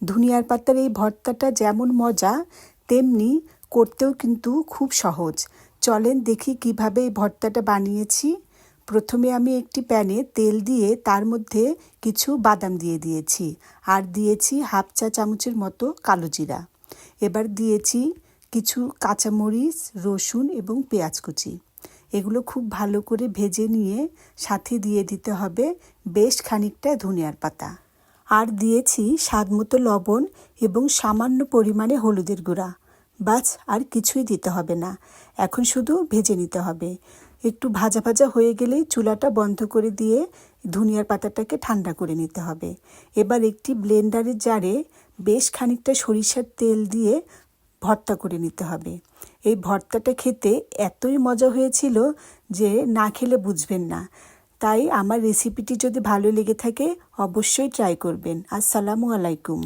ধনিয়ার পাতার এই ভর্তাটা যেমন মজা তেমনি করতেও কিন্তু খুব সহজ। চলেন দেখি কিভাবে এই ভর্তাটা বানিয়েছি। প্রথমে আমি একটি প্যানে তেল দিয়ে তার মধ্যে কিছু বাদাম দিয়ে দিয়েছি আর দিয়েছি হাফ চা চামচের মতো কালো জিরা। এবার দিয়েছি কিছু কাঁচামরিচ, রসুন এবং পেঁয়াজ কুচি। এগুলো খুব ভালো করে ভেজে নিয়ে সাথে দিয়ে দিতে হবে বেশ খানিকটা ধনিয়ার পাতা। আর দিয়েছি স্বাদমতো লবণ এবং সামান্য পরিমাণে হলুদের গুঁড়া। বাস, আর কিছুই দিতে হবে না। এখন শুধু ভেজে নিতে হবে। একটু ভাজা ভাজা হয়ে গেলেই চুলাটা বন্ধ করে দিয়ে ধনিয়ার পাতাটাকে ঠান্ডা করে নিতে হবে। এবার একটি ব্লেন্ডারের জারে বেশ খানিকটা সরিষার তেল দিয়ে ভর্তা করে নিতে হবে। এই ভর্তাটা খেতে এতই মজা হয়েছিল যে না খেলে বুঝবেন না। তাই আমার রেসিপিটি যদি ভালো লেগে থাকে অবশ্যই ট্রাই করবেন। আসসালামু আলাইকুম।